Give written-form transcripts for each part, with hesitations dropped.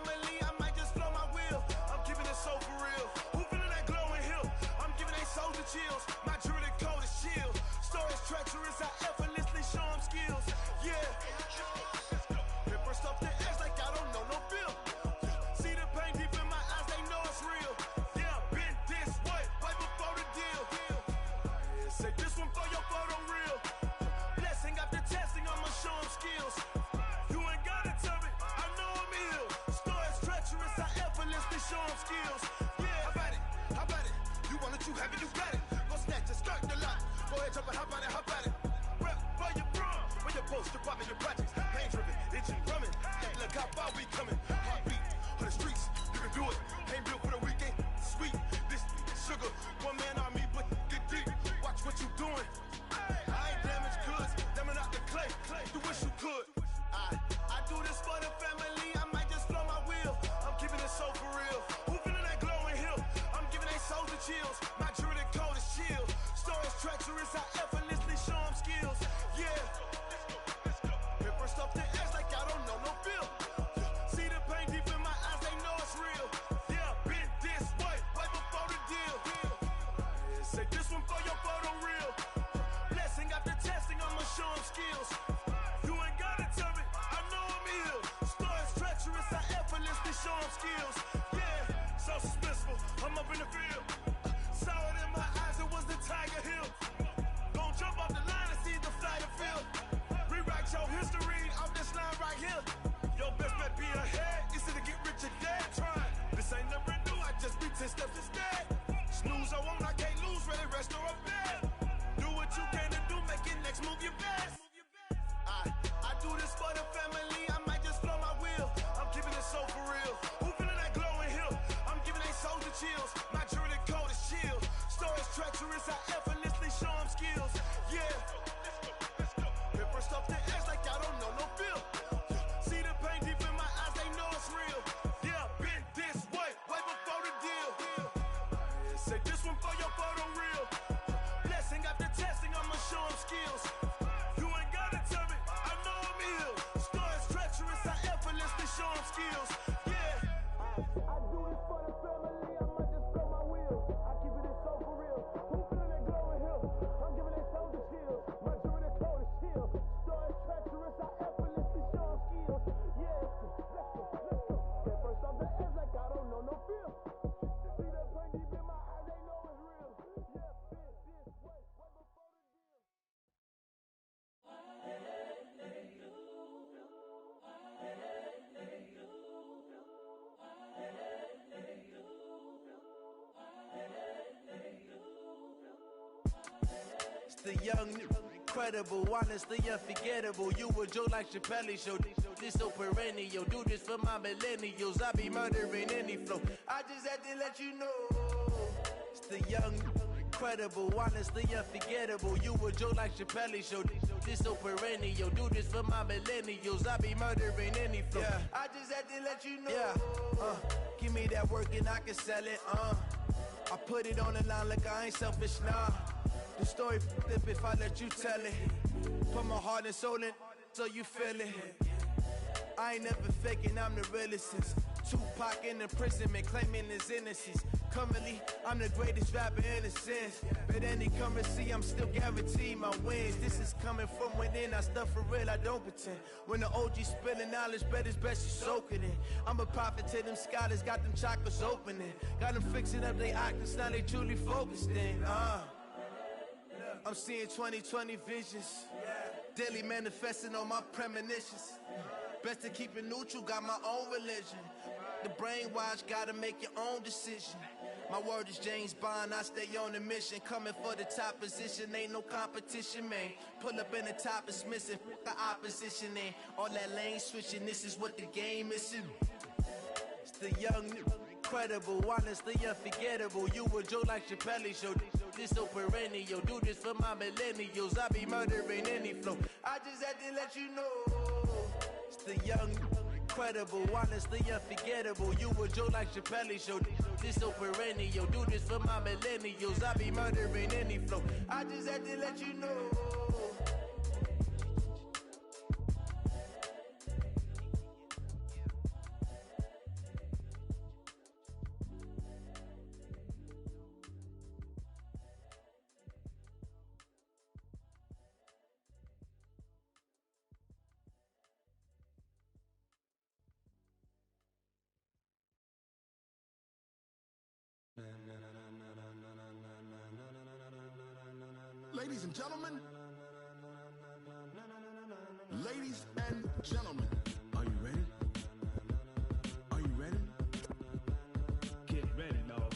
family, I might just flow my wheel. I'm keeping it so for real. Who feeling that glowing hill? I'm giving they soldier chills. My jewelry code is chill. Stories treacherous, I effortlessly show them skills. Yeah. Paper stuff the edge like I don't know no bill. See the pain deep in my eyes, they know it's real. Yeah, been this way, right before the deal. Say this one for your photo reel. Blessing after testing, I'ma show them skills. You ain't gotta tell me, I know I'm ill. Stories treacherous, I effortlessly show them skills. Yeah, how about it? How about it? You want it, you have it, you got it. Go snatch it, start the lot. Go ahead, jump it, hop on it, hop on it. Rep for your bro, for your post, your poppin', your projects. Pain driven, itching, drumming. Look how far we coming. Heartbeat on the streets, you can do it. Ain't built for the weekend, sweet. This sugar, one man army, but get deep. Watch what you doing. I ain't damaged goods, damn it out the clay. You wish you could. I do this for the family, I might just flow my wheel. I'm keeping it so for real. Who feeling that glowing hill? I'm giving they soldier chills. My jewelry code is chill. Stories treacherous, I effortlessly show them skills. Yeah. Paper stuff the edge like I don't know no bill. See the pain deep in my eyes, they know it's real. Yeah, been this way, right before the deal. Say this one for your photo reel. Blessing after testing, I'ma show them skills. You ain't gotta tell me, I know I'm ill. Stories treacherous, I effortlessly show them skills. Yeah, so suspenseful, I'm up in the field. Saw it in my eyes, it was the Tiger Hill. Gon' jump off the line and see the flight of field. Rewrite your history off this line right here. Your best bet be ahead, easy to get rich or dead trying. This ain't never new, I just be 10 steps instead. Snooze I won't, I can't lose, ready, rest or a bed. Do what you can to do, make your next move your best. I do this for the family, I might just flow my wheel. I'm keeping it so for real. Who feeling that glowing hill? I'm giving they soldier chills. My jewelry code is chill. Stories treacherous, I effortlessly show them skills. Yeah. Paper stuff the edge like I don't know no bill. See the pain deep in my eyes, they know it's real. Yeah, been this way, way before the deal. Say this one for your photo reel. Blessing after testing, I'ma show them skills. You ain't gotta tell me, I know I'm ill. Stories treacherous, I effortlessly show them skills. Yeah. I do this for the family, I might just blow my wheel. I keep it so for real. Who feeling that glowing hill? I'm giving they soldier chills. My jewelry code is chill. Stories treacherous, I effortlessly show them skills. Yeah, let's go. Get first off the edge like I don't know no feel. See the pain deep in my eyes, they know it's real. Yeah, been this way, right before the deal. It's the young, incredible, honestly unforgettable. You a joke like Chappelle show. This so perennial. Do this for my millennials. I be murdering any flow. I just had to let you know. It's the young, incredible, honestly unforgettable. You a joke like Chappelle show. This so perennial. Do this for my millennials. I be murdering any flow. Yeah. I just had to let you know. Yeah. Give me that work and I can sell it. I put it on the line like I ain't selfish, nah. The story flip if I let you tell it. Put my heart and soul in so you feel it. I ain't never faking, I'm the realest since Tupac in imprisonment, claiming his innocence. Currently, I'm the greatest rapper in a sense. But any currency, I'm still guaranteed my wins. This is coming from within, I stuff for real, I don't pretend. When the OG spilling knowledge, bet it's best you soak it in. I'm a prophet to them scholars, got them chakras opening. Got them fixing up they octaves, now they truly focused in. I'm seeing 2020 visions, daily manifesting on my premonitions. Best to keep it neutral, got my own religion. The brainwash, gotta make your own decision. My word is James Bond, I stay on the mission. Coming for the top position, ain't no competition, man. Pull up in the top, it's missing, the opposition ain't. All that lane switching, this is what the game is. It's the young, incredible, honestly unforgettable. You a joke like Chappelle show. This so perennial. Do this for my millennials. I be murdering any flow. I just had to let you know. It's the young, incredible, honestly unforgettable. You a joke like Chappelle show. This so perennial. Do this for my millennials. I be murdering any flow. I just had to let you know. Ladies and gentlemen. Ladies and gentlemen. Are you ready? Are you ready? Get ready, dog.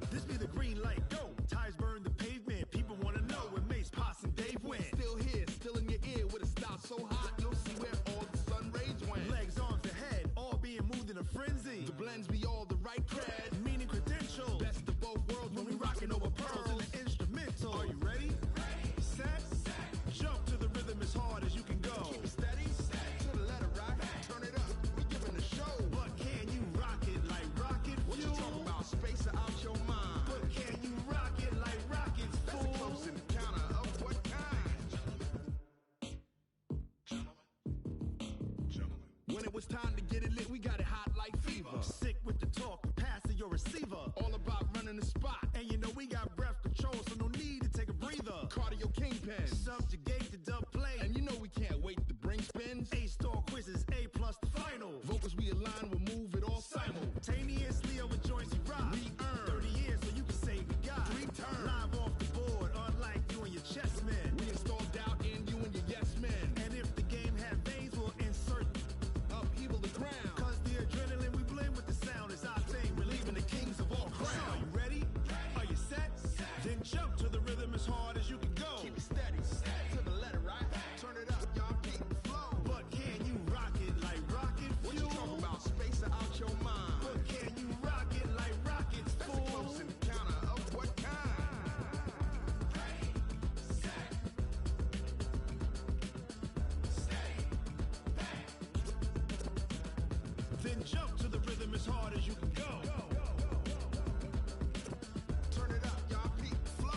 This be the green light, go. Ties burn the pavement. People wanna know where Mace, Potts, and Dave went. Still here, still in your ear with a style so hot, you'll see where all the sun rays went. Legs, arms, the head, all being moved in a frenzy. The blends be all the right cred, meaning credentials. Best of both worlds when we rockin' over pearls in the instrumental. Are you ready? Set, jump to the rhythm as hard as you can go. Keep it steady, to the letter right. Turn it up, we giving the show. But can you rock it like rocket fuel? What you talking about? Space out your mind. But can you rock it like rockets, fool? That's a close encounter of what kind? Gentlemen. When it was time to get it lit, we got it hot like fever. Sick with the talk, pass to your receiver. All about running the spot. And you know we got breath control, so no need to take a breather. Cardio kingpin, subjugate the dub play. And you know we can't wait to bring spins. A-star quizzes, A+ the final. Vocals we align, we'll move it all simultaneously over joints we rock. We earn 30 years so you can say we got 3 turns. Live off the board, unlike you and your chess men. We install doubt in you and your yes men. And if the game had veins, we'll insert upheaval the ground. Cause the adrenaline we blend with the sound is our thing. We're leaving the kings of all crowns. So are you ready? Are you set? Then jump to the rhythm as hard as you can go. Keep it steady, to the letter right. Turn it up, y'all keep the flow. But can you rock it like rocket fuel? What you talking about? Space out your mind. But can you rock it like rockets, fool? That's a close encounter of what kind? Ready, set, stay back. Then jump to the rhythm as hard as you can go. Turn it up, y'all keep the flow.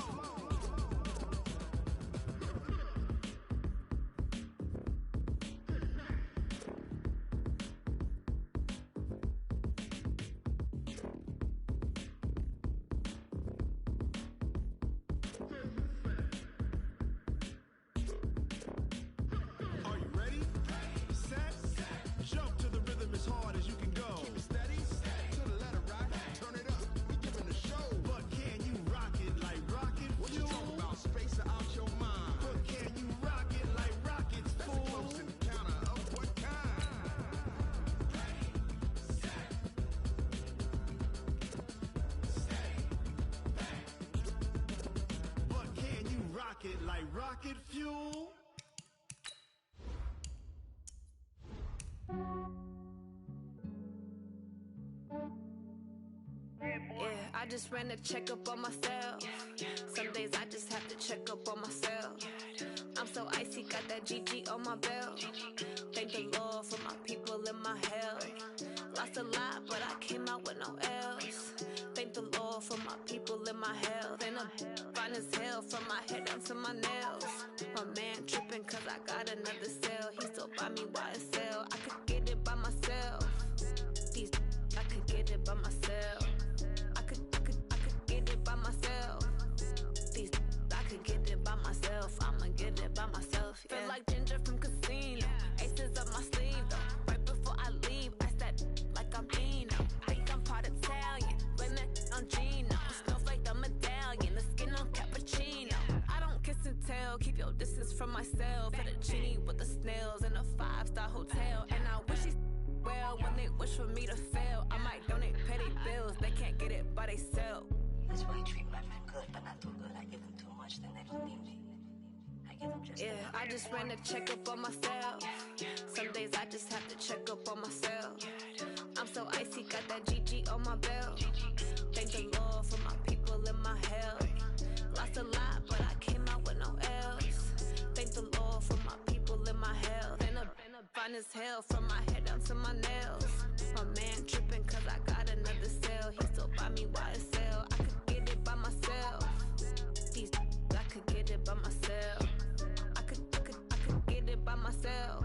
Are you ready? Set, jump to the rhythm as hard as you can go. Keep it steady, to the letter right. Turn it up, we giving the show. But can you rock it like rocket fuel? What you talking about? Space out your mind. But can you rock it like rockets, fool? That's a close encounter of what kind? Ready, set, stay back. But can you rock it like rocket fuel? Yeah, I just ran a checkup on myself. Some days I just have to check up on myself. I'm so icy, got that GG on my belt. Thank the Lord for my people in my health. Lost a lot, but I came out with no L's. Thank the Lord for my people in my health. And I'm fine as hell from my head down to my nails. My man tripping cause I got another cell. He still buy me YSL. I could get it by myself. These I could get it by myself. I could get it by myself. These I could get it by myself. I'ma get it by myself. Yeah. Feel like Ginger from Casino. Aces up my sleeve though. Right before I leave, I said like I'm Dino. Think I'm part Italian. Blame it on Gino. Snowflake the medallion. The skin on cappuccino. I don't kiss and tell. Keep your distance from myself. Fettuccine with the snails in a 5-star hotel. And I wish he's well when they wish for me to fail. I might donate petty bills. They can't get it by themselves. That's why you treat my men good, but not too good. I give them too much, then they don't need me. I give them just enough. I just ran a checkup on myself. Some days I just have to check up on myself. I'm so icy, got that GG on my belt. Thank the Lord for my people in my health. Lost a lot, but I came out with no L's. Thank the Lord for my people in my health. And I'm fine as hell from my head down to my nails. My man tripping cause I got another cell. He still buy me YSL. I could get it by myself. These I could get it by myself. I could get it by myself.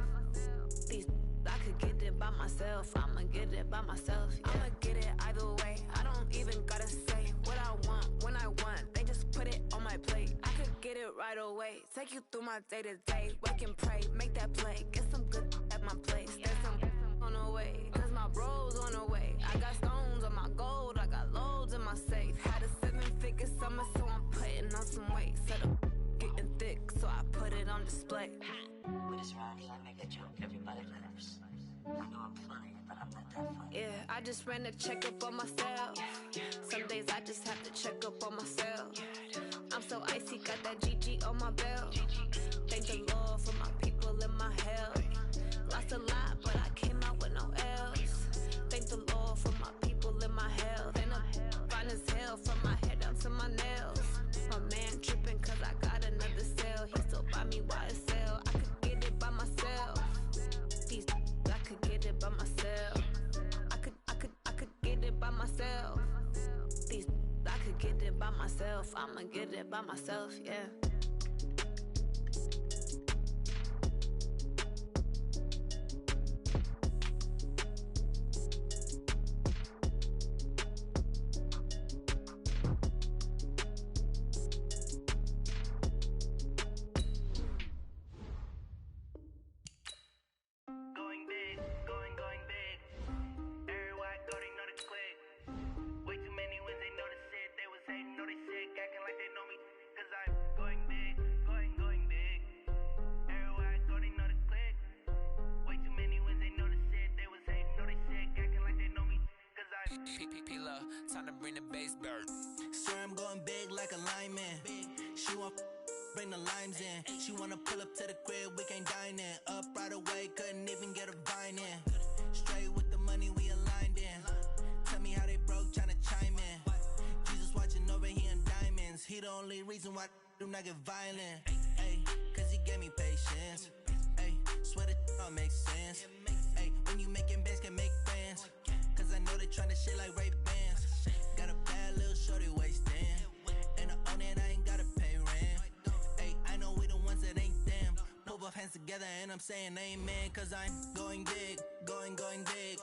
These I could get it by myself. I'ma get it by myself. Yeah. I'ma get it either way. I don't even gotta say right away. Take you through my day to day. Wake and pray, make that play. Get some good at my place. There's some on the way, cause my bros on the way. I got stones on my gold, I got loads in my safe. Had a 7-figure summer, so I'm putting on some weight. Set up getting thick, so I put it on display. With this rhyme, I make a joke, everybody laughs. I know I'm funny, but I'm not that funny. Yeah, I just ran a checkup on myself. Some days I just have to check up on myself. I'm so icy, got that GG on my belt. Thank the Lord for my people in my health. Lost a lot, but I came out with no else. Thank the Lord for my people in my health. And I'm fine as hell from my head down to my nails. My man tripping cause I got another cell. He still buy me YSL. I could get it by myself. These I could get it by myself. I could get it by myself. These I could get it by myself. I'ma get it by myself, yeah. Time to bring the bass bird. Swear I'm going big like a lineman. She want bring the limes in. She wanna pull up to the crib, we can't dine in. Up right away, couldn't even get a vine in. Straight with the money we aligned in. Tell me how they broke, tryna chime in. Jesus watching over here in diamonds. He the only reason why I do not get violent. Ay, cause he gave me patience. Ay, swear that all makes sense. Ay, when you making bands can make friends. Cause I know they tryna shit like Ray-Bans. Got a bad little shorty wasting. And I own it, I ain't gotta pay rent. Ay, I know we the ones that ain't them. Pull both hands together and I'm saying amen. Cause I'm going big, going big.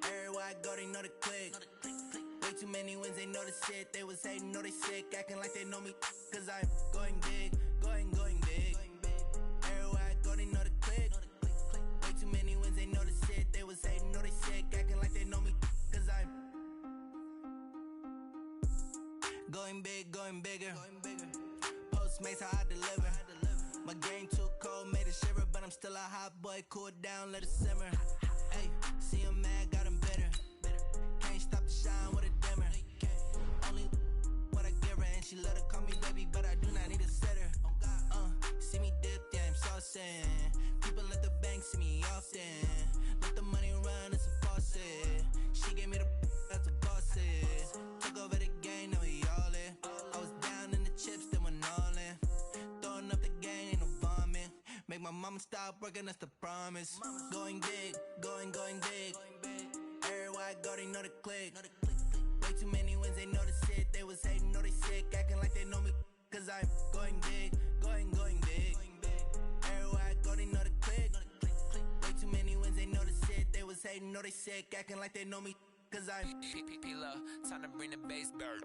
Everywhere I go, they know the click. Way too many wins, they know the shit. They was hating, know they sick, acting like they know me. Cause I'm going big, going big. Everywhere I go, they know the click. Way too many wins, they know the shit. They was hating, know they sick, acting like they know me. Cause I'm going big, going bigger. Postmates how I deliver. My game too cold, made it shiver. But I'm still a hot boy, cool it down, let it simmer. Hey, see him mad, got him bitter. Can't stop the shine with a dimmer. Only what I give her, and she let her call me baby, but I do not need a sitter. See me dip, yeah, I'm saucing. People at the bank see me often. Let the money run, it's a faucet. She gave me the that's a faucet. Took over the game, now we all in. I was down in the chips, then went all in. Throwing up the gang, ain't no vomit. Make my mama stop working, that's the promise. Going big, going big. Everywhere I go, they know the click. Way too many wins, they know the shit. They was hating, know they sick, acting like they know me. Cause I'm going big, going big. Everywhere I go, they know the click. Way too many wins, they know the shit. They was hating, know they sick, acting like they know me. Cause I'm P-P-P-Love, time to bring the bass bird.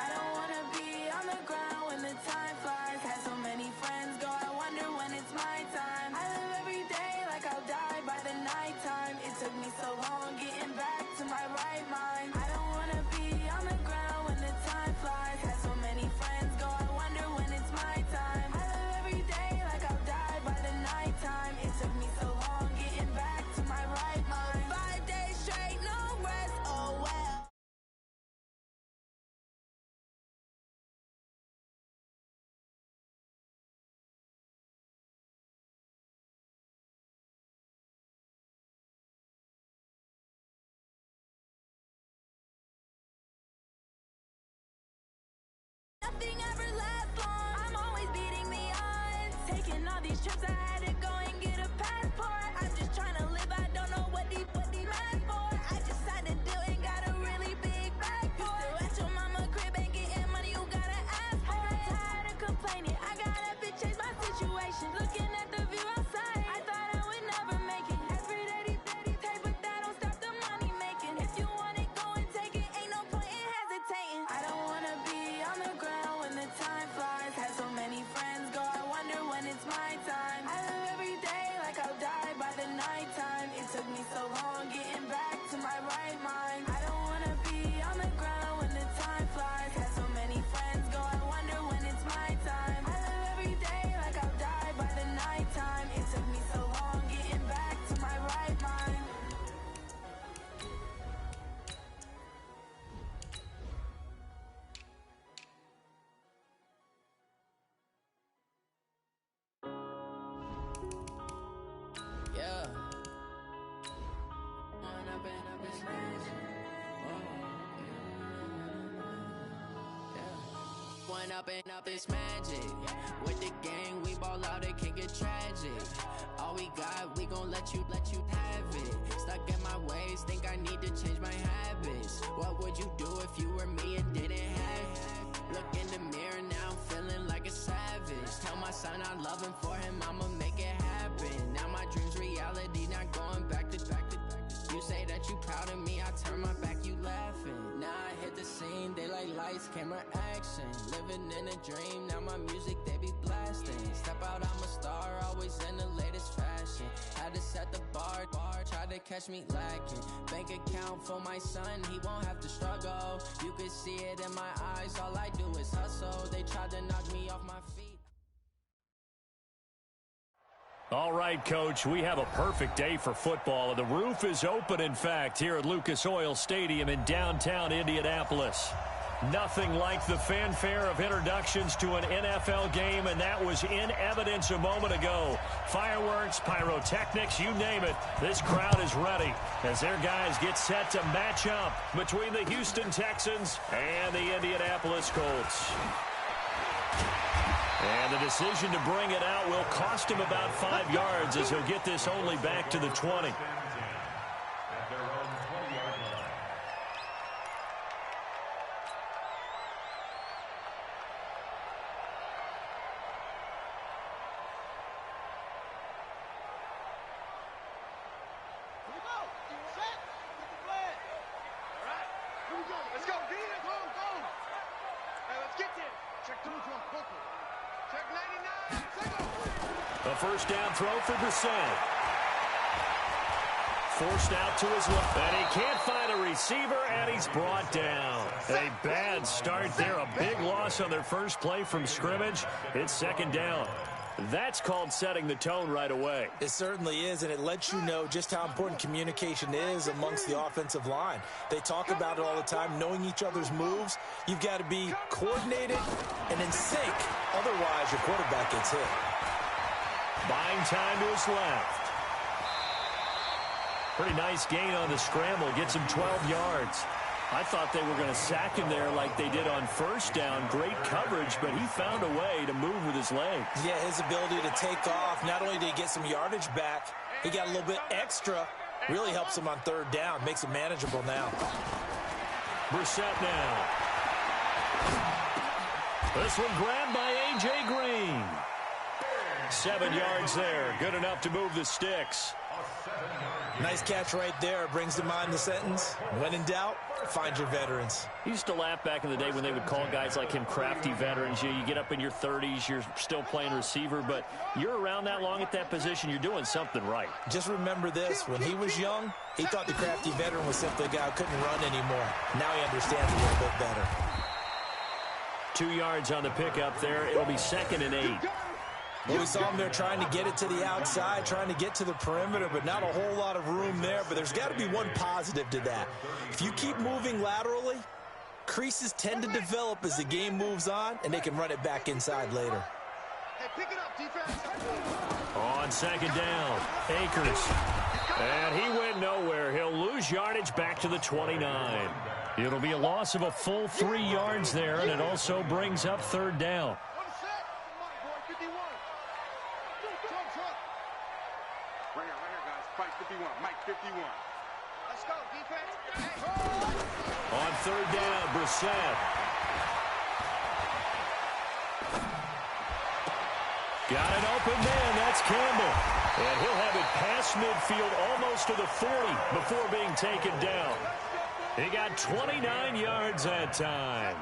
I don't wanna be on the ground when the time flies. Had so many friends go, I wonder when it's my time. I live every day like I'll die by the nighttime. It took me so long getting back to my right mind. I don't wanna be on the ground when the time flies. Had so many friends go, I wonder when it's my time. I live every day like I'll die by the nighttime. It took me so long getting back to my right mind. 5 days straight, no rest, oh well. Nothing ever lasts long. I'm always beating the odds. Taking all these trips, I had to go and get a passport. I'm just trying to live, I don't know what these mad for. I just had to do and got a really big bag for it. Still at your mama crib and getting money, you gotta ask for it. I got tired of complaining, I got up and changed my situation. Looking at the view outside, I thought I would never make it. Every day these take, but that don't stop the money making. If you want it, go and take it, ain't no point in hesitating. I don't wanna be on the ground when the time flies. Had so many friends go, I wonder when it's my time. I live every day like I'll die by the nighttime. It took me so long getting back to my right mind. I don't wanna be on the ground when the time flies. Had so many friends go, I wonder when it's my time. I live every day like I'll die by the nighttime. It took me so long getting back to my right mind. Yeah. When I've been up this magic. When up and up this magic. With the gang, we ball out, it can get tragic. All we got, we gon' let you have it. Stuck in my ways, think I need to change my habits. What would you do if you were me and didn't have it? Look in the mirror now, I'm feeling like a savage. Tell my son I love him, for him I'ma make it happen. Now my dream's reality, not going back to. You say that you proud of me, I turn my back, you laughing. Now I hit the scene, they like lights, camera, action. Living in a dream, now my music, they be blasting. Step out, I'm a star, always in the latest fashion. Had to set the bar, try to catch me lacking. Bank account for my son, he won't have to struggle. You could see it in my eyes, all I do is hustle. They tried to knock me off my feet. All right, Coach, we have a perfect day for football. The roof is open, in fact, here at Lucas Oil Stadium in downtown Indianapolis. Nothing like the fanfare of introductions to an NFL game, and that was in evidence a moment ago. Fireworks, pyrotechnics, you name it. This crowd is ready as their guys get set to match up between the Houston Texans and the Indianapolis Colts. And the decision to bring it out will cost him about 5 yards as he'll get this only back to the 20. Let's go, D. Go, go. Hey, let's get there. Check 2 from Poker. Check 99. A first down throw for Brissett. Forced out to his left. And he can't find a receiver, and he's brought down. A bad start there. A big loss on their first play from scrimmage. It's second down. That's called setting the tone right away. It certainly is, and it lets you know just how important communication is amongst the offensive line. They talk about it all the time, knowing each other's moves. You've got to be coordinated and in sync. Otherwise, your quarterback gets hit. Buying time to his left. Pretty nice gain on the scramble. Gets him 12 yards. I thought they were going to sack him there like they did on first down. Great coverage, but he found a way to move with his legs. Yeah, his ability to take off, not only did he get some yardage back, he got a little bit extra. Really helps him on third down, makes it manageable now. Brissett now. This one grabbed by A.J. Green. 7 yards there. Good enough to move the sticks. A 7-yard Nice catch right there. Brings to mind the sentence, when in doubt, find your veterans. He used to laugh back in the day when they would call guys like him crafty veterans. You get up in your 30s, you're still playing receiver, but you're around that long at that position, you're doing something right. Just remember this. When he was young, he thought the crafty veteran was simply a guy who couldn't run anymore. Now he understands a little bit better. 2 yards on the pickup there. It'll be 2nd and 8. Well, we saw him there trying to get it to the outside, trying to get to the perimeter, but not a whole lot of room there. But there's got to be one positive to that. If you keep moving laterally, creases tend to develop as the game moves on, and they can run it back inside later. Hey, pick it up, defense. On 2nd down, Akers. And he went nowhere. He'll lose yardage back to the 29. It'll be a loss of a full 3 yards there, and it also brings up 3rd down. Let's go, defense. On 3rd down, Brissett. Got an open man. That's Campbell. And he'll have it past midfield almost to the 40 before being taken down. He got 29 yards that time.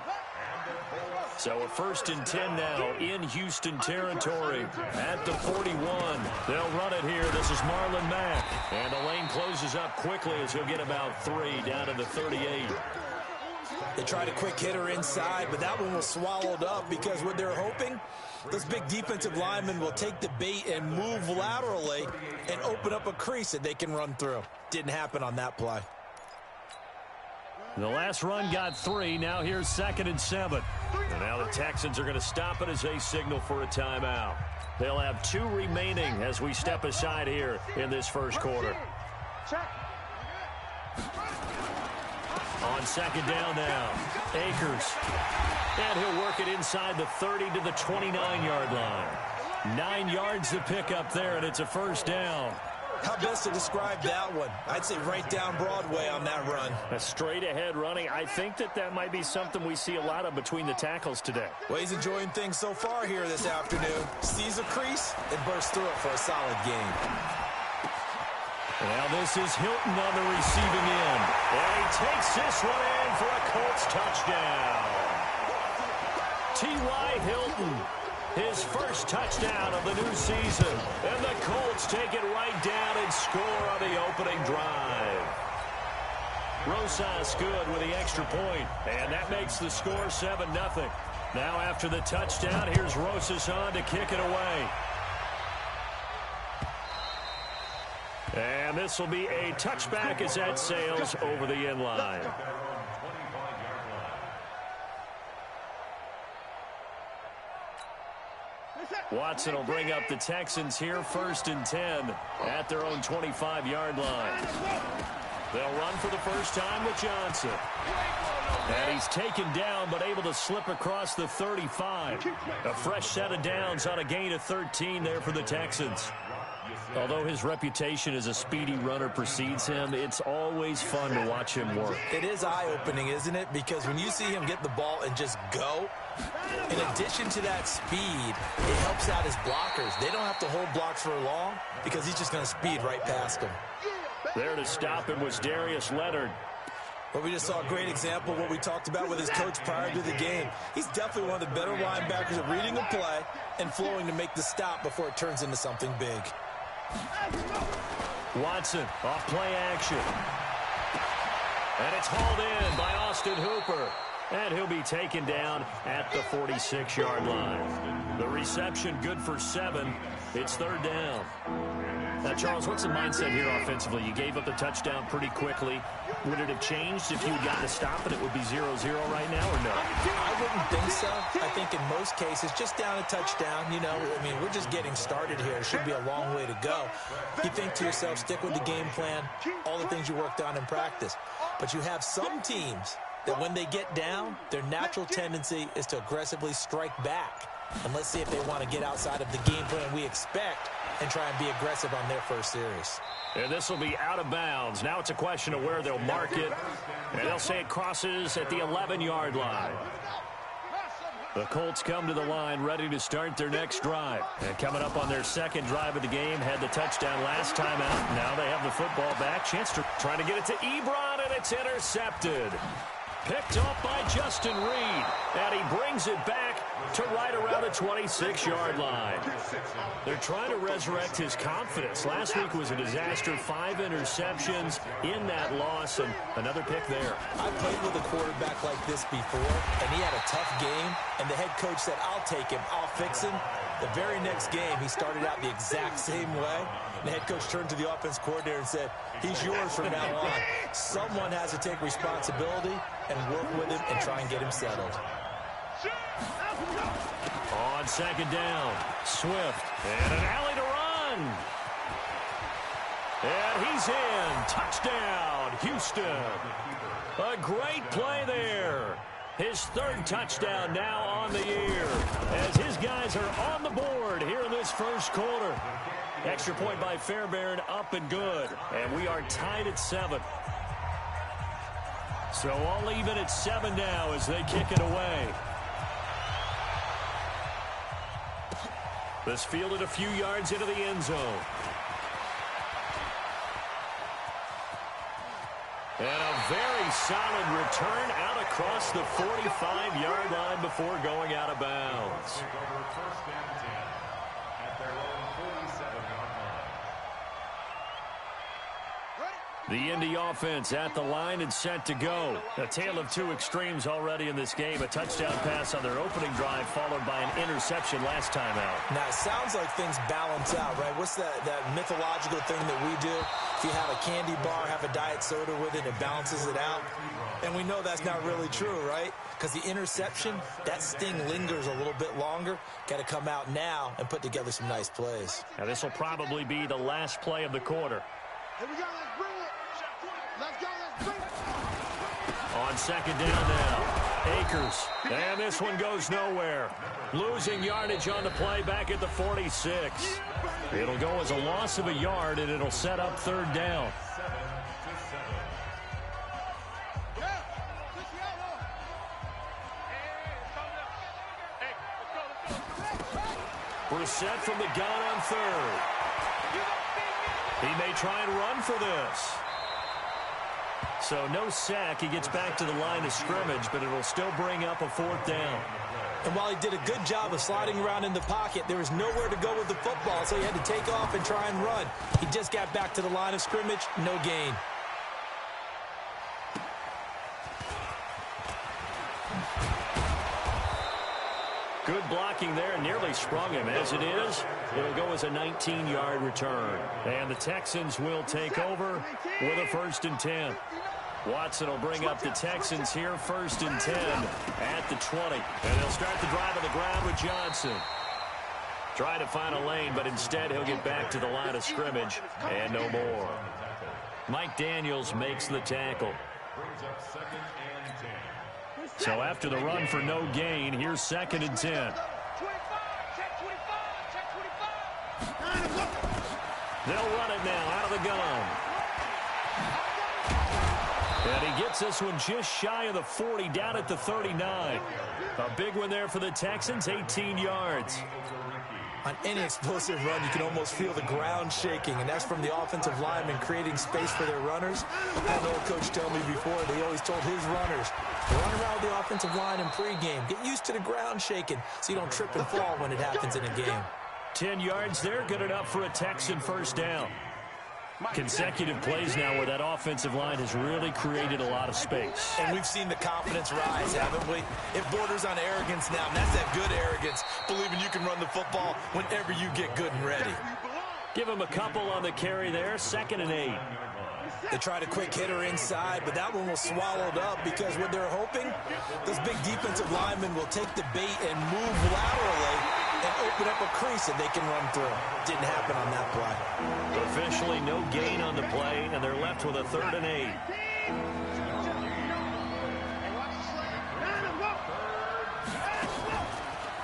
So a 1st and 10 now in Houston territory at the 41. They'll run it here. This is Marlon Mack. And the lane closes up quickly as he'll get about 3 down to the 38. They tried a quick hitter inside, but that one was swallowed up because what they're hoping, this big defensive lineman will take the bait and move laterally and open up a crease that they can run through. Didn't happen on that play. The last run got 3. Now here's 2nd and 7. And now the Texans are going to stop it as they signal for a timeout. They'll have 2 remaining as we step aside here in this first quarter. On 2nd down now, Akers. And he'll work it inside the 30 to the 29-yard line. 9 yards to pick up there, and it's a 1st down. How best to describe that one? I'd say right down Broadway on that run. A straight-ahead running. I think that might be something we see a lot of between the tackles today. Well, he's enjoying things so far here this afternoon. Sees a crease and bursts through it for a solid game. Now this is Hilton on the receiving end. And he takes this one in for a Colts touchdown. T.Y. Hilton. His first touchdown of the new season. And the Colts take it right down and score on the opening drive. Rosas good with the extra point. And that makes the score 7-0. Now after the touchdown, here's Rosas on to kick it away. And this will be a touchback as that sails over the end line. Watson will bring up the Texans here, 1st and 10 at their own 25-yard line. They'll run for the first time with Johnson. And he's taken down but able to slip across the 35. A fresh set of downs on a gain of 13 there for the Texans. Although his reputation as a speedy runner precedes him, it's always fun to watch him work. It is eye-opening, isn't it? Because when you see him get the ball and just go, in addition to that speed, it helps out his blockers. They don't have to hold blocks for long because he's just going to speed right past them. There to stop him was Darius Leonard. Well, we just saw a great example of what we talked about with his coach prior to the game. He's definitely one of the better linebackers at reading a play and flowing to make the stop before it turns into something big. Watson off play action. And it's hauled in by Austin Hooper. And he'll be taken down at the 46-yard line. The reception good for 7. It's 3rd down. Now, Charles, what's the mindset here offensively? You gave up the touchdown pretty quickly. Would it have changed if you had gotten a stop and it would be 0-0 right now or no? I wouldn't think so. I think in most cases, just down a touchdown, you know, I mean, we're just getting started here. It should be a long way to go. You think to yourself, stick with the game plan, all the things you worked on in practice. But you have some teams that when they get down, their natural tendency is to aggressively strike back. And let's see if they want to get outside of the game plan we expect and try and be aggressive on their first series. And this will be out of bounds. Now it's a question of where they'll mark it. And they'll say it crosses at the 11-yard line. The Colts come to the line ready to start their next drive. And coming up on their second drive of the game, had the touchdown last time out. Now they have the football back. Chance to try to get it to Ebron, and it's intercepted. Picked off by Justin Reed, and he brings it back to right around the 26-yard line. They're trying to resurrect his confidence. Last week was a disaster, 5 interceptions in that loss, and another pick there. I played with a quarterback like this before, and he had a tough game, and the head coach said, I'll take him, I'll fix him. The very next game, he started out the exact same way. The head coach turned to the offense coordinator and said, he's yours from now on. Someone has to take responsibility and work with him and try and get him settled. On second down, Swift, and an alley to run. And he's in. Touchdown, Houston. A great play there. His third touchdown now on the year as his guys are on the board here in this first quarter. Extra point by Fairbairn, up and good. And we are tied at 7. So all even at 7 now as they kick it away. This fielded a few yards into the end zone. And a very solid return out across the 45-yard line before going out of bounds. The Indy offense at the line and set to go. A tale of two extremes already in this game. A touchdown pass on their opening drive followed by an interception last time out. Now, it sounds like things balance out, right? What's that mythological thing that we do? If you have a candy bar, have a diet soda with it, it balances it out. And we know that's not really true, right? Because the interception, that sting lingers a little bit longer. Got to come out now and put together some nice plays. Now, this will probably be the last play of the quarter. Here we go, let's bring it. Let's go, let's bring it. On second down now, Akers. And this one goes nowhere. Losing yardage on the play back at the 46. It'll go as a loss of a yard, and it'll set up third down. Brissett from the gun on third. He may try and run for this. So no sack. He gets back to the line of scrimmage, but it'll still bring up a fourth down. And while he did a good job of sliding around in the pocket, there was nowhere to go with the football, so he had to take off and try and run. He just got back to the line of scrimmage, no gain. Good blocking there, nearly sprung him. As it is, it'll go as a 19-yard return. And the Texans will take over with a 1st and 10. Watson will bring up the Texans here, 1st and 10 at the 20. And they'll start the drive on the ground with Johnson. Trying to find a lane, but instead he'll get back to the line of scrimmage and no more. Mike Daniels makes the tackle. So after the run for no gain, here's 2nd and 10. They'll run it now out of the gun. And he gets this one just shy of the 40, down at the 39. A big one there for the Texans, 18 yards. On any explosive run, you can almost feel the ground shaking, and that's from the offensive linemen creating space for their runners. I had an old coach tell me before, they always told his runners, run around with the offensive line in pregame. Get used to the ground shaking so you don't trip and fall when it happens in a game. 10 yards there, good enough for a Texan 1st down. Consecutive plays now where that offensive line has really created a lot of space. And we've seen the confidence rise, haven't we? It borders on arrogance now, and that's that good arrogance, believing you can run the football whenever you get good and ready. Give him a couple on the carry there, 2nd and 8. They tried a quick hitter inside, but that one was swallowed up because what they're hoping, those big defensive linemen will take the bait and move laterally and open up a crease that they can run through. Didn't happen on that play. Officially no gain on the play, and they're left with a 3rd and 8.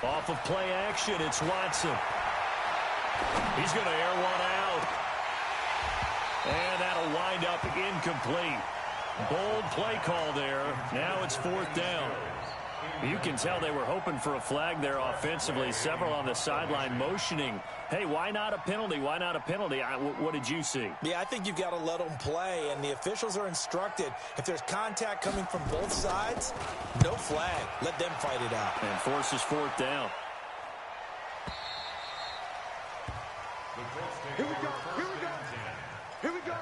Off of play action, it's Watson. He's going to air one out. And that'll wind up incomplete. Bold play call there. Now it's 4th down. You can tell they were hoping for a flag there offensively. Several on the sideline motioning, hey, why not a penalty? Why not a penalty? What did you see? Yeah, I think you've got to let them play, and the officials are instructed, if there's contact coming from both sides, no flag. Let them fight it out. And forces fourth down. Here we go. Here we go. Here we go.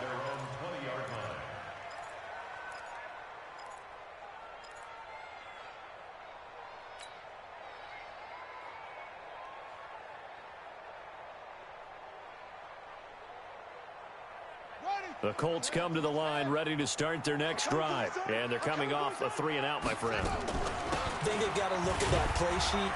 The Colts come to the line ready to start their next drive. And they're coming off a 3-and-out, my friend. I think they've got to look at that play sheet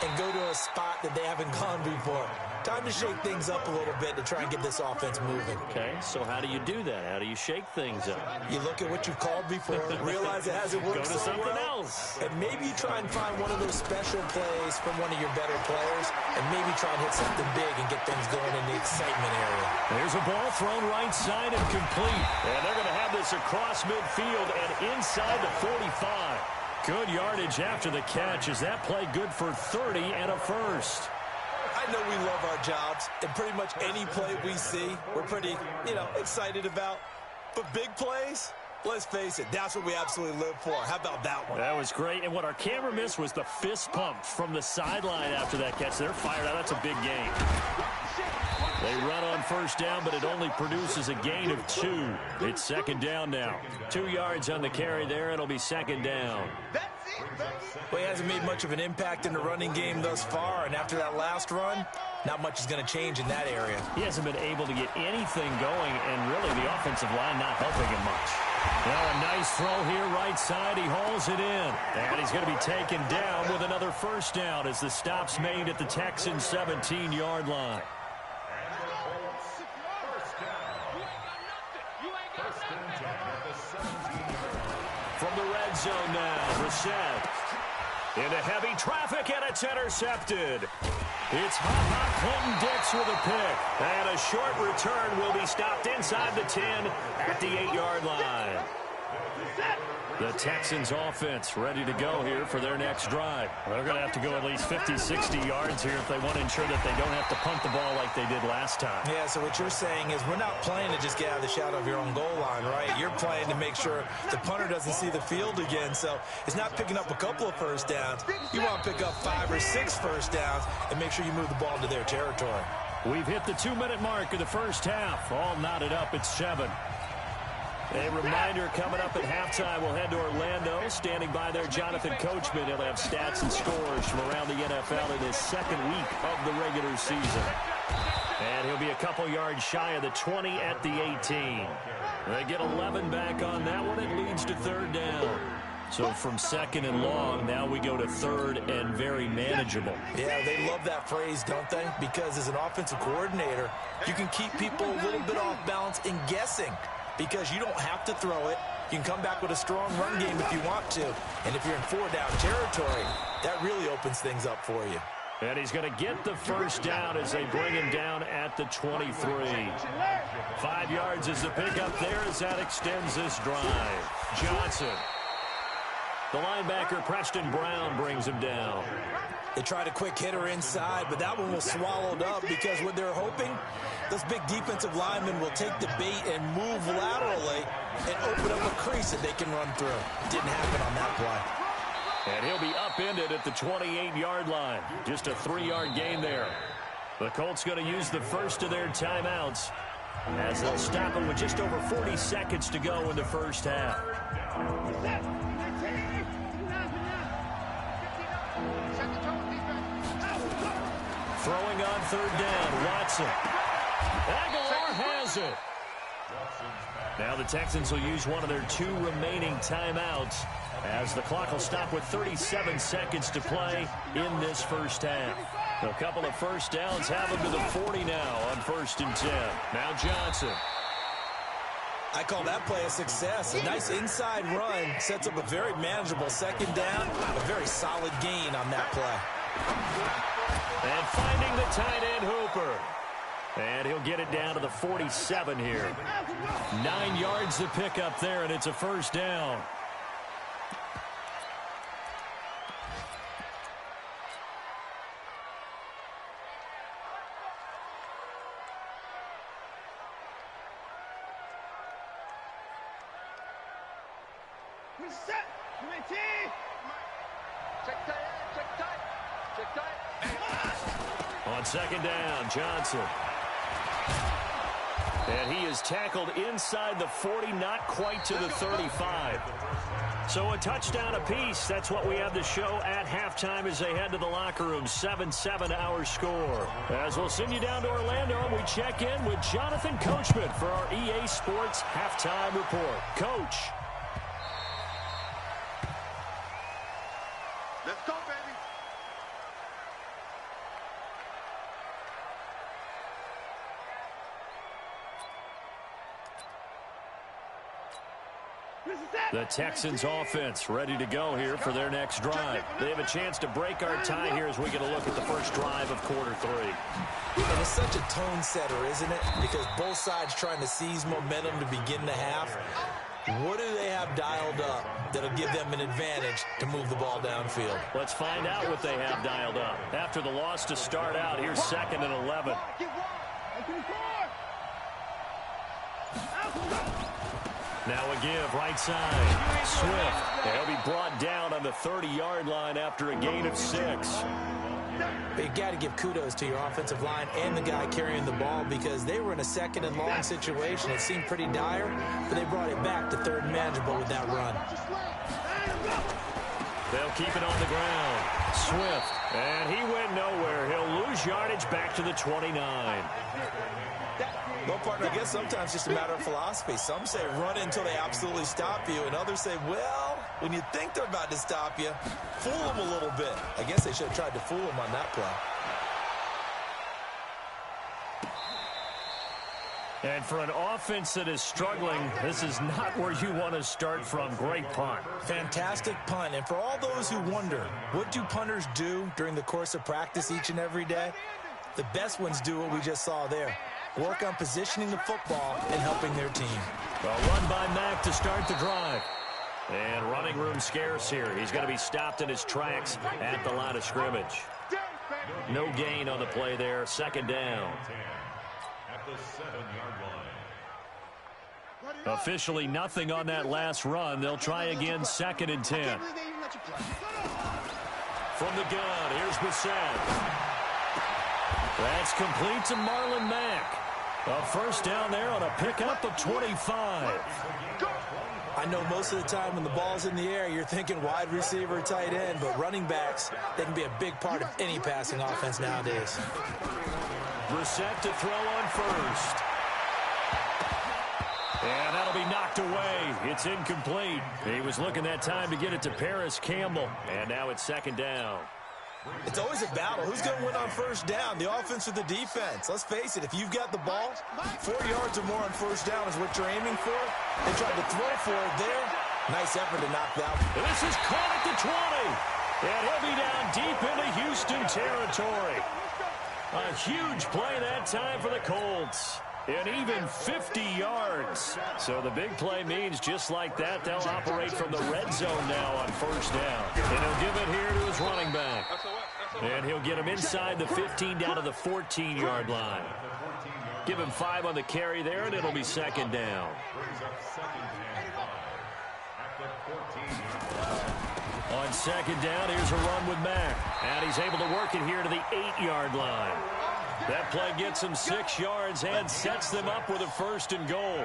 and go to a spot that they haven't gone before. Time to shake things up a little bit to try and get this offense moving. Okay, so how do you do that? How do you shake things up? You look at what you've called before, realize it hasn't worked Go to so something well, else. and maybe you try and find one of those special plays from one of your better players, and maybe try and hit something big and get things going in the excitement area. There's a ball thrown right side and complete. And they're going to have this across midfield and inside the 45. Good yardage after the catch. Is that play good for 30 and a first? I know we love our jobs, and pretty much any play we see, we're pretty, excited about. But big plays, let's face it, that's what we absolutely live for. How about that one? That was great. And what our camera missed was the fist pump from the sideline after that catch. They're fired out. That's a big gain. They run on first down, but it only produces a gain of 2. It's second down now. 2 yards on the carry there. It'll be second down. Well, he hasn't made much of an impact in the running game thus far, and after that last run, not much is going to change in that area. He hasn't been able to get anything going, and really the offensive line not helping him much. Now a nice throw here right side. He hauls it in, and he's going to be taken down with another first down as the stop's made at the Texans' 17-yard line. From the red zone now, Brissett into heavy traffic, and it's intercepted. It's hot Clinton Dix with a pick. And a short return will be stopped inside the 10 at the 8-yard line. The Texans offense ready to go here for their next drive. They're going to have to go at least 50, 60 yards here if they want to ensure that they don't have to punt the ball like they did last time. Yeah, so what you're saying is we're not playing to just get out of the shadow of your own goal line, right? You're playing to make sure the punter doesn't see the field again. So it's not picking up a couple of first downs. You want to pick up 5 or 6 first downs and make sure you move the ball into their territory. We've hit the 2-minute mark of the first half. All knotted up at 7. A reminder, coming up at halftime, we'll head to Orlando. Standing by there, Jonathan Coachman. He'll have stats and scores from around the NFL in his second week of the regular season. And he'll be a couple yards shy of the 20 at the 18. They get 11 back on that one. It leads to third down. So from second and long, now we go to third and very manageable. Yeah, they love that phrase, don't they? Because as an offensive coordinator, you can keep people a little bit off balance in guessing. Because you don't have to throw it. You can come back with a strong run game if you want to. And if you're in 4-down territory, that really opens things up for you. And he's going to get the first down as they bring him down at the 23. 5 yards is the pickup there as that extends this drive. Johnson. The linebacker, Preston Brown, brings him down. They tried a quick hitter inside, but that one was swallowed up because what they're hoping, this big defensive lineman will take the bait and move laterally and open up a crease that they can run through. Didn't happen on that play. And he'll be upended at the 28-yard line. Just a 3-yard gain there. The Colts going to use the first of their timeouts as they'll stop him with just over 40 seconds to go in the first half. Throwing on third down, Watson. Aguilar has it. Now the Texans will use one of their 2 remaining timeouts as the clock will stop with 37 seconds to play in this first half. A couple of first downs have them to the 40 now on 1st and 10. Now Johnson. I call that play a success. A nice inside run sets up a very manageable second down, a very solid gain on that play. And finding the tight end, Hooper. And he'll get it down to the 47 here. 9 yards to pick up there, and it's a first down. On second down, Johnson. And he is tackled inside the 40, not quite to the 35. So a touchdown apiece. That's what we have to show at halftime as they head to the locker room. 7-7 our score. As we'll send you down to Orlando, we check in with Jonathan Coachman for our EA Sports Halftime Report. Coach. Let's go, baby. The Texans offense ready to go here for their next drive. They have a chance to break our tie here as we get a look at the first drive of quarter 3. And it's such a tone setter, isn't it? Because both sides trying to seize momentum to begin the half. What do they have dialed up that'll give them an advantage to move the ball downfield? Let's find out what they have dialed up. After the loss to start out, here's 2nd and 11. Now a give, right side. Swift. They'll be brought down on the 30-yard line after a gain of 6. You got to give kudos to your offensive line and the guy carrying the ball because they were in a 2nd and long situation. It seemed pretty dire, but they brought it back to 3rd and manageable with that run. They'll keep it on the ground. Swift. And he went nowhere. He'll lose yardage back to the 29. Well, partner, I guess sometimes it's just a matter of philosophy. Some say run until they absolutely stop you, and others say, well, when you think they're about to stop you, fool them a little bit. I guess they should have tried to fool them on that play. And for an offense that is struggling, this is not where you want to start from. Great punt. Fantastic punt. And for all those who wonder, what do punters do during the course of practice each and every day? The best ones do what we just saw there. Work on positioning the football and helping their team. A run by Mack to start the drive. And running room scarce here. He's going to be stopped in his tracks at the line of scrimmage. No gain on the play there. 2nd down. At the 7-yard line. Officially nothing on that last run. They'll try again 2nd and 10. From the gun, here's Bissett. That's complete to Marlon Mack. A first down there on a pickup of 25. I know most of the time when the ball's in the air, you're thinking wide receiver, tight end, but running backs, they can be a big part of any passing offense nowadays. Brissett to throw on first. And that'll be knocked away. It's incomplete. He was looking that time to get it to Paris Campbell. And now it's 2nd down. It's always a battle. Who's going to win on first down, the offense or the defense? Let's face it, if you've got the ball, 4 yards or more on first down is what you're aiming for. They tried to throw for it there. Nice effort to knock that. This is caught at the 20. And he'll be down deep into Houston territory. A huge play that time for the Colts. And even 50 yards. So the big play means just like that, they'll operate from the red zone now on first down. And he'll give it here to his running back. And he'll get him inside the 15 down to the 14-yard line. Give him 5 on the carry there, and it'll be 2nd down. On 2nd down, here's a run with Mack. And he's able to work it here to the 8-yard line. That play gets them 6 yards and sets them up with a 1st and goal.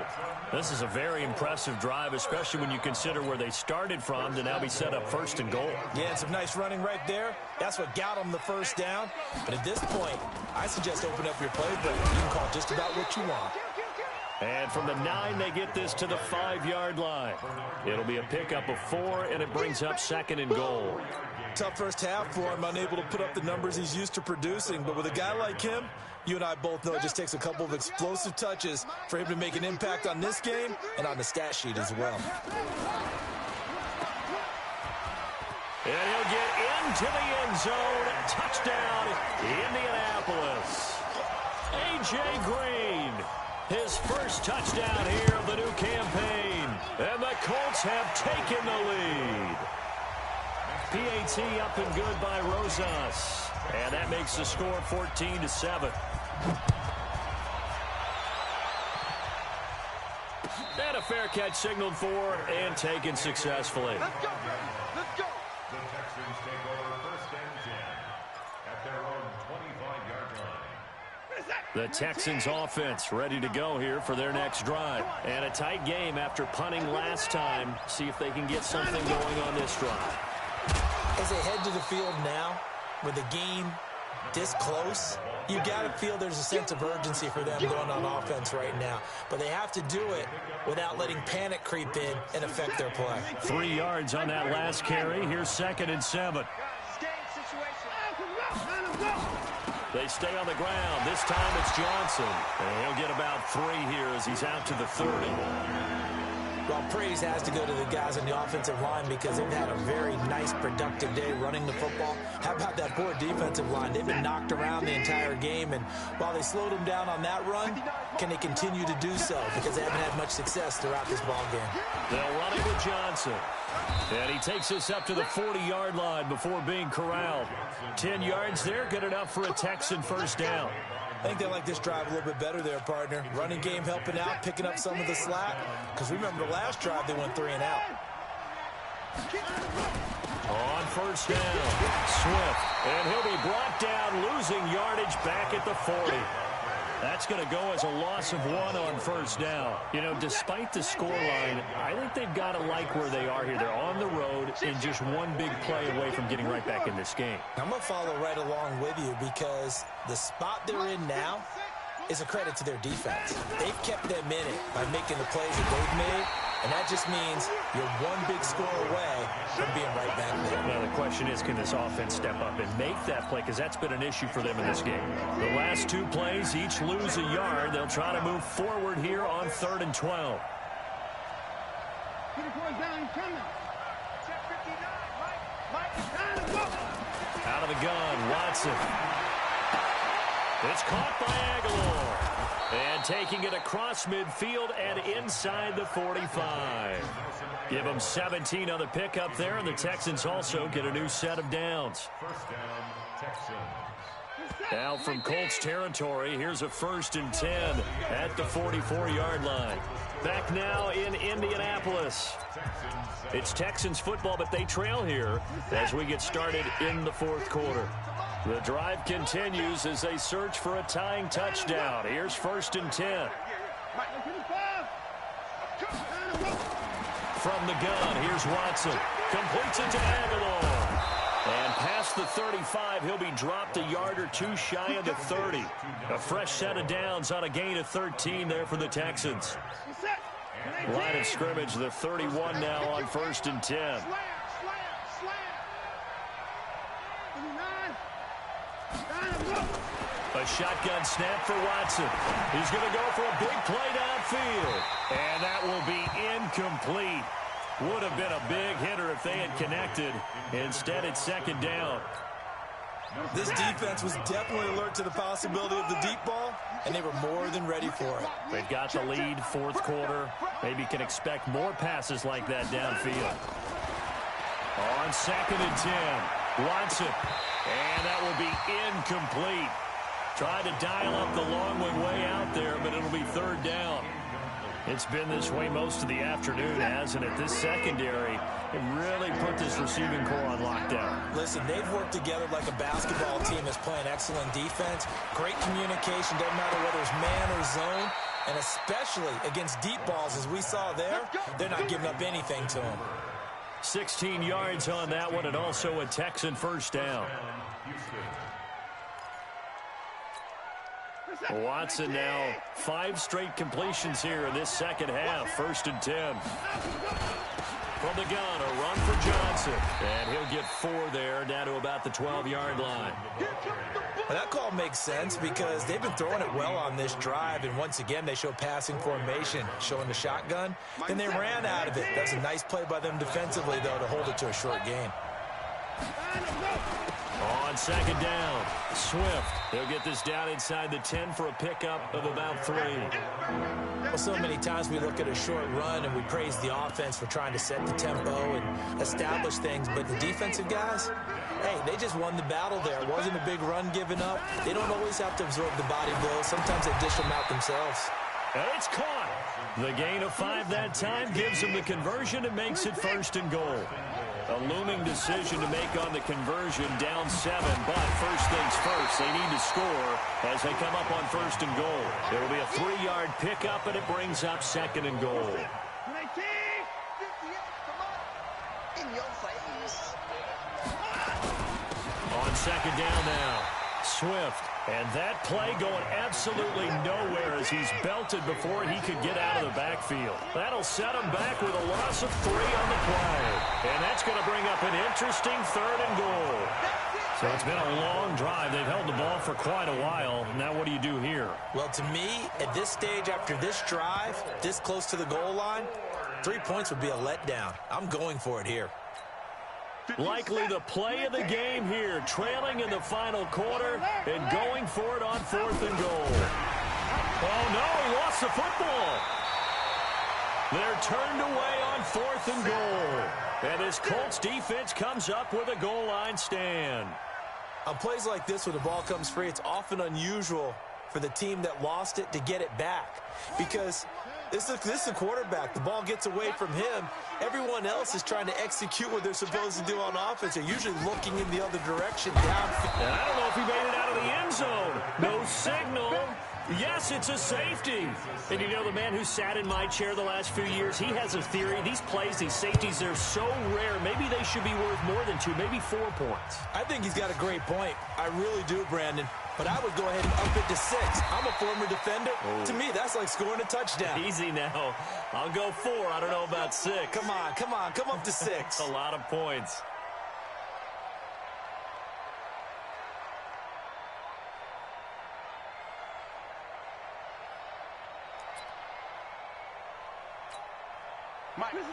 This is a very impressive drive, especially when you consider where they started from to now be set up 1st and goal. Yeah, and some nice running right there. That's what got them the first down. But at this point, I suggest open up your playbook. You can call just about what you want. And from the 9, they get this to the 5-yard line. It'll be a pickup of 4, and it brings up 2nd and goal. Tough first half for him, unable to put up the numbers he's used to producing. But with a guy like him, you and I both know it just takes a couple of explosive touches for him to make an impact on this game and on the stat sheet as well. And he'll get into the end zone. Touchdown, Indianapolis. A.J. Green, his first touchdown here of the new campaign. And the Colts have taken the lead. PAT up and good by Rosas. And that makes the score 14-7. And a fair catch signaled for and taken successfully. Let's go, let's go. The Texans take over 1st and 10 at their own 25-yard line. The Texans offense ready to go here for their next drive. And a tight game after punting last time. See if they can get something going on this drive. As they head to the field now, with the game this close, you got to feel there's a sense of urgency for them going on offense right now. But they have to do it without letting panic creep in and affect their play. 3 yards on that last carry. Here's 2nd and 7. They stay on the ground. This time it's Johnson. And he'll get about 3 here as he's out to the 30. Well, praise has to go to the guys on the offensive line because they've had a very nice, productive day running the football. How about that poor defensive line? They've been knocked around the entire game, and while they slowed them down on that run, can they continue to do so? Because they haven't had much success throughout this ball game. They'll run it with Johnson. And he takes us up to the 40-yard line before being corralled. 10 yards there, good enough for a Texan first down. I think they like this drive a little bit better there, partner. Running game helping out, picking up some of the slack. Because remember, the last drive they went 3 and out. On first down, Swift. And he'll be brought down, losing yardage back at the 40. That's going to go as a loss of 1 on first down. You know, despite the scoreline, I think they've got to like where they are here. They're on the road and just one big play away from getting right back in this game. I'm going to follow right along with you because the spot they're in now is a credit to their defense. They've kept them in it by making the plays that they've made, and that just means you're one big score away from being right back there. Now, the question is, can this offense step up and make that play? Because that's been an issue for them in this game. The last 2 plays, each lose a yard. They'll try to move forward here on 3rd and 12. Out of the gun, Watson. It's caught by Aguilar. And taking it across midfield and inside the 45. Give them 17 on the pickup there, and the Texans also get a new set of downs. First down, Texans. Now from Colts territory, here's a 1st and 10 at the 44-yard line. Back now in Indianapolis. It's Texans football, but they trail here as we get started in the 4th quarter. The drive continues as they search for a tying touchdown. Here's 1st and 10. From the gun, here's Watson. Completes it to Aguilar. And past the 35, he'll be dropped a yard or 2 shy of the 30. A fresh set of downs on a gain of 13 there for the Texans. Line of scrimmage, the 31 now on 1st and 10. A shotgun snap for Watson. He's going to go for a big play downfield. And that will be incomplete. Would have been a big hitter if they had connected. Instead, it's 2nd down. This defense was definitely alert to the possibility of the deep ball, and they were more than ready for it. They've got the lead, 4th quarter. Maybe can expect more passes like that downfield. On 2nd and 10, Watson. And that will be incomplete. Tried to dial up the long one way out there, but it'll be 3rd down. It's been this way most of the afternoon, hasn't it? This secondary, it really put this receiving core on lockdown. Listen, they've worked together like a basketball team that's playing excellent defense. Great communication, doesn't matter whether it's man or zone. And especially against deep balls, as we saw there, they're not giving up anything to them. 16 yards on that one, and also a Texan 1st down. Watson now 5 straight completions here in this 2nd half. 1st and 10. From the gun, a run for Johnson. And he'll get 4 there, down to about the 12-yard line. Well, that call makes sense because they've been throwing it well on this drive, and once again they show passing formation, showing the shotgun. Then they ran out of it. That's a nice play by them defensively, though, to hold it to a short gain. On 2nd down, Swift. He'll get this down inside the 10 for a pickup of about 3. Well, so many times we look at a short run and we praise the offense for trying to set the tempo and establish things, but the defensive guys, hey, they just won the battle there. It wasn't a big run given up. They don't always have to absorb the body blows. Sometimes they dish them out themselves. And it's caught. The gain of 5 that time gives them the conversion and makes it 1st and goal. A looming decision to make on the conversion, down 7, but first things first, they need to score as they come up on 1st and goal. It will be a 3-yard pickup, and it brings up 2nd and goal. On 2nd down now, Swift. And that play going absolutely nowhere as he's belted before he could get out of the backfield. That'll set him back with a loss of 3 on the play. And that's going to bring up an interesting 3rd and goal. So it's been a long drive. They've held the ball for quite a while. Now what do you do here? Well, to me, at this stage after this drive, this close to the goal line, 3 points would be a letdown. I'm going for it here. Likely the play of the game here, trailing in the final quarter and going for it on 4th and goal. Oh, no, he lost the football. They're turned away on 4th and goal. And this Colts defense comes up with a goal line stand. On plays like this where the ball comes free, it's often unusual for the team that lost it to get it back because this is the quarterback. The ball gets away from him. Everyone else is trying to execute what they're supposed to do on offense. They're usually looking in the other direction down. And I don't know if he made it out of the end zone. No signal. Yes, it's a safety. And you know, the man who sat in my chair the last few years, he has a theory. These plays, these safeties, they're so rare. Maybe they should be worth more than 2, maybe 4 points. I think he's got a great point. I really do, Brandon. But I would go ahead and up it to 6. I'm a former defender. Oh. To me, that's like scoring a touchdown. Easy now. I'll go 4. I don't know about 6. Come on. Come up to 6. A lot of points.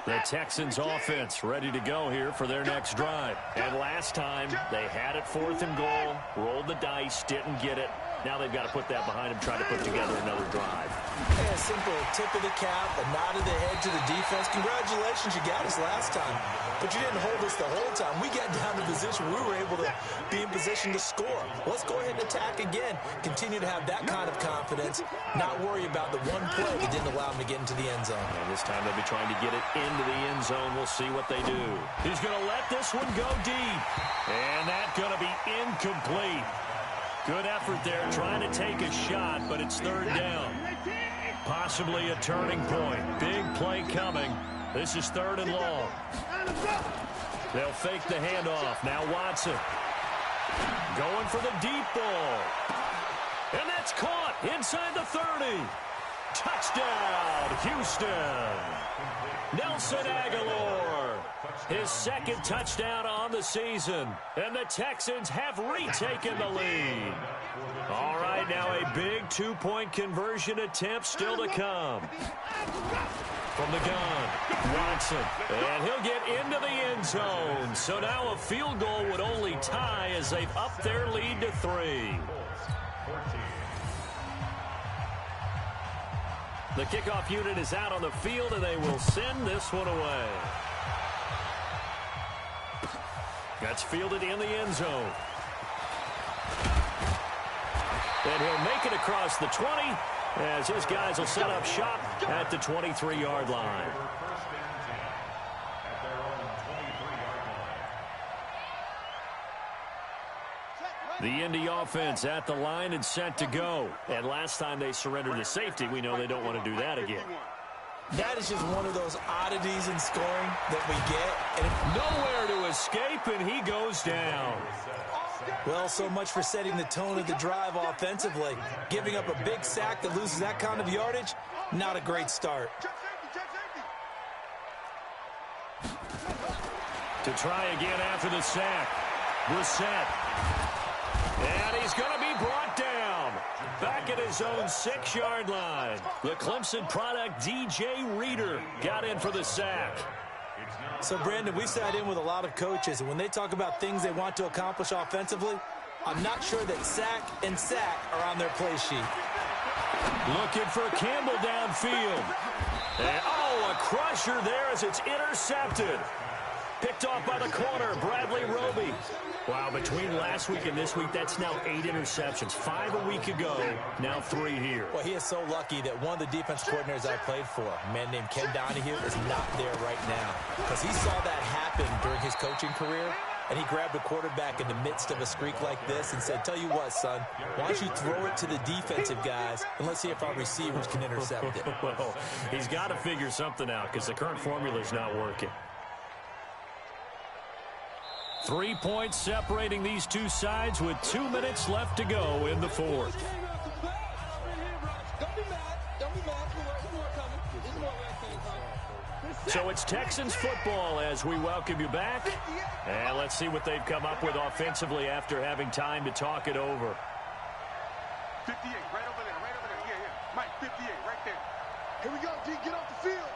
The Texans offense ready to go here for their next drive. And last time, they had it 4th and goal, rolled the dice, didn't get it. Now they've got to put that behind them, try to put together another drive. Yeah, a simple tip of the cap, a nod of the head to the defense. Congratulations, you got us last time. But you didn't hold us the whole time. We got down to position we were able to be in position to score. Let's go ahead and attack again. Continue to have that kind of confidence, not worry about the one play that didn't allow them to get into the end zone. And this time they'll be trying to get it into the end zone. We'll see what they do. He's going to let this one go deep. And that's going to be incomplete. Good effort there, trying to take a shot, but it's 3rd down. Possibly a turning point. Big play coming. This is 3rd and long. They'll fake the handoff. Now Watson. Going for the deep ball. And that's caught inside the 30. Touchdown, Houston. Nelson Aguilar. His 2nd touchdown on the season. And the Texans have retaken the lead. All right, now a big 2-point conversion attempt still to come. From the gun, Watson. And he'll get into the end zone. So now a field goal would only tie as they've upped their lead to 3. The kickoff unit is out on the field, and they will send this one away. That's fielded in the end zone. And he'll make it across the 20 as his guys will set up shop at the 23-yard line. The Indy offense at the line and set to go. And last time they surrendered the safety, we know they don't want to do that again. That is just one of those oddities in scoring that we get. And nowhere to escape, and he goes down. Well, so much for setting the tone of the drive offensively. Giving up a big sack that loses that kind of yardage, not a great start. To try again after the sack. Brissett. And he's going to be brought down. Back at his own 6-yard line. The Clemson product, DJ Reader, got in for the sack. So, Brandon, we sat in with a lot of coaches, and when they talk about things they want to accomplish offensively, I'm not sure that sack and sack are on their play sheet. Looking for Campbell downfield. And, oh, a crusher there as it's intercepted. Picked off by the corner, Bradley Roby. Wow, between last week and this week, that's now 8 interceptions. 5 a week ago, now 3 here. Well, he is so lucky that one of the defense coordinators I played for, a man named Ken Donahue, is not there right now. Because he saw that happen during his coaching career, and he grabbed a quarterback in the midst of a streak like this and said, tell you what, son, why don't you throw it to the defensive guys, and let's see if our receivers can intercept it. Well, he's got to figure something out because the current formula is not working. 3 points separating these two sides with 2 minutes left to go in the fourth. So it's Texans football as we welcome you back. And let's see what they've come up with offensively after having time to talk it over. 58, right over there, right over there. Yeah. Mike, 58, right there. Here we go, D, get off the field.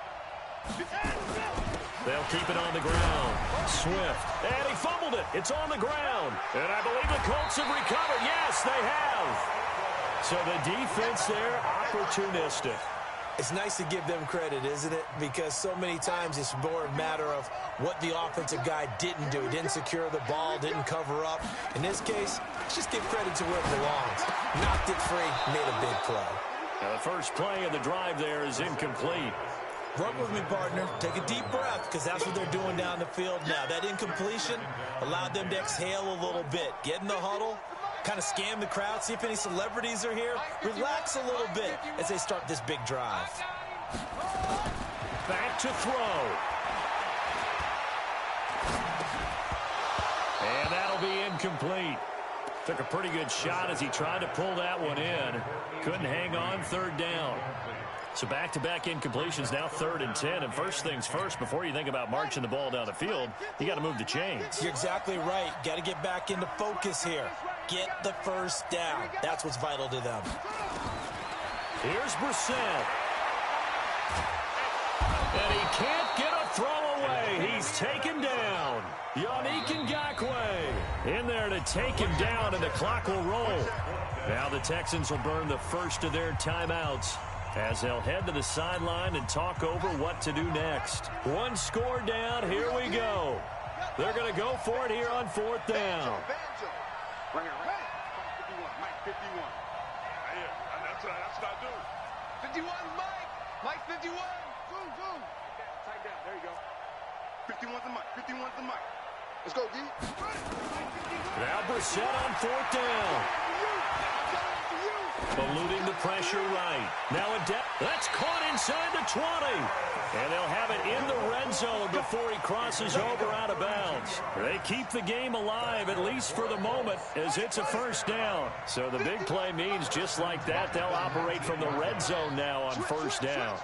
They'll keep it on the ground. Swift. And he fumbled it. It's on the ground. And I believe the Colts have recovered. Yes, they have. So the defense there, opportunistic. It's nice to give them credit, isn't it? Because so many times it's more a matter of what the offensive guy didn't do. Didn't secure the ball, didn't cover up. In this case, let's just give credit to where it belongs. Knocked it free, made a big play. Now the first play of the drive there is incomplete. Run with me, partner. Take a deep breath, because that's what they're doing down the field now. That incompletion allowed them to exhale a little bit. Get in the huddle, kind of scan the crowd, see if any celebrities are here. Relax a little bit as they start this big drive. Back to throw. And that'll be incomplete. Took a pretty good shot as he tried to pull that one in. Couldn't hang on, third down. So back-to-back incompletions, now 3rd and 10. And first things first, before you think about marching the ball down the field, you got to move the chains. You're exactly right. Got to get back into focus here. Get the first down. That's what's vital to them. Here's Brissett. And he can't get a throw away. He's taken down. Yannick Ngakoue in there to take him down, and the clock will roll. Now the Texans will burn the first of their timeouts as they'll head to the sideline and talk over what to do next. One score down, here we go. They're going to go for it here on 4th down. Right here, right here. 51, Mike, 51. Right here. That's what I do. 51, Mike. Mike, 51. Zoom. Tight down. There you go. 51's the Mike. 51's the Mike. Let's go, D. Now Brissett on 4th down. Eluding the pressure right. Now a depth. That's caught inside the 20. And they'll have it in the red zone before he crosses over out of bounds. They keep the game alive, at least for the moment, as it's a first down. So the big play means just like that, they'll operate from the red zone now on 1st down.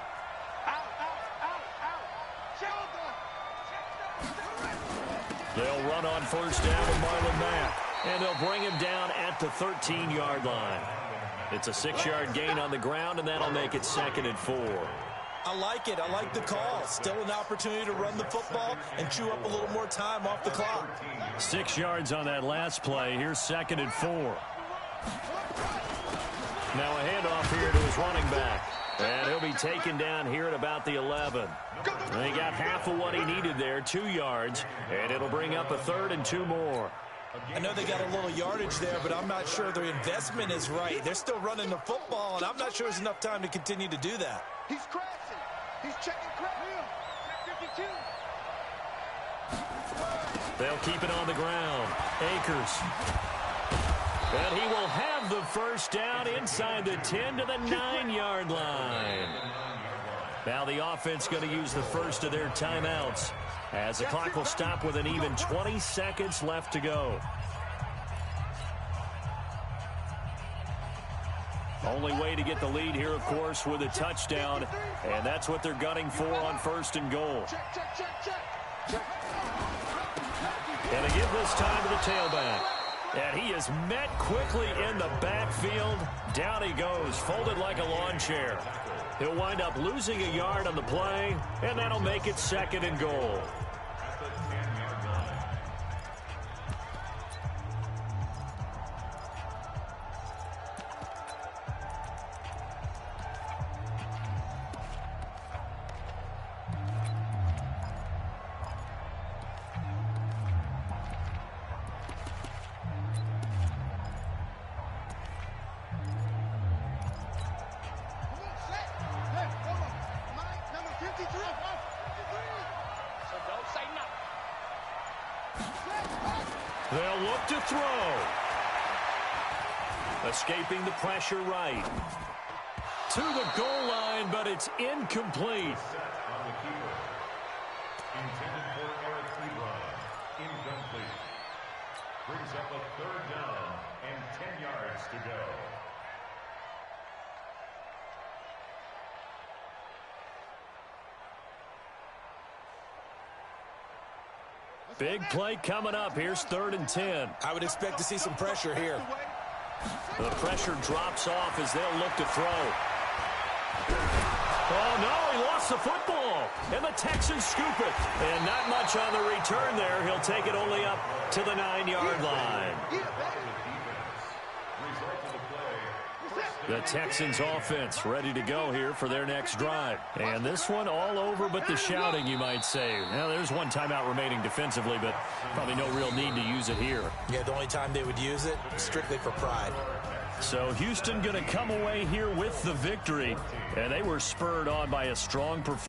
They'll run on 1st down with Marlon Mack. And they'll bring him down at the 13-yard line. It's a 6-yard gain on the ground, and that'll make it 2nd and 4. I like it. I like the call. Still an opportunity to run the football and chew up a little more time off the clock. 6 yards on that last play. Here's 2nd and 4. Now a handoff here to his running back. And he'll be taken down here at about the 11. And he got half of what he needed there, 2 yards. And it'll bring up a 3rd and 2 more. I know they got a little yardage there, but I'm not sure their investment is right. They're still running the football, and I'm not sure there's enough time to continue to do that. He's crashing. He's checking crash. 52. They'll keep it on the ground. Akers. And he will have the first down inside the 10 to the 9-yard line. Now the offense going to use the first of their timeouts, as the clock will stop with an even 20 seconds left to go. Only way to get the lead here, of course, with a touchdown, and that's what they're gunning for on 1st and goal. And they give this time to the tailback. And he is met quickly in the backfield. Down he goes, folded like a lawn chair. He'll wind up losing a yard on the play, and that'll make it 2nd and goal. don't say nothing. They'll look to throw. Escaping the pressure right. To the goal line, but it's incomplete. On the keeper. Intended for Eric Ebron. Incomplete. Brings up a 3rd down and 10 yards to go. Big play coming up. Here's 3rd and 10. I would expect to see some pressure here. The pressure drops off as they'll look to throw. Oh, no, he lost the football. And the Texans scoop it. And not much on the return there. He'll take it only up to the 9-yard line. The Texans offense ready to go here for their next drive. And this one all over but the shouting, you might say. Now, there's one timeout remaining defensively, but probably no real need to use it here. Yeah, the only time they would use it, strictly for pride. So Houston going to come away here with the victory. And they were spurred on by a strong performance.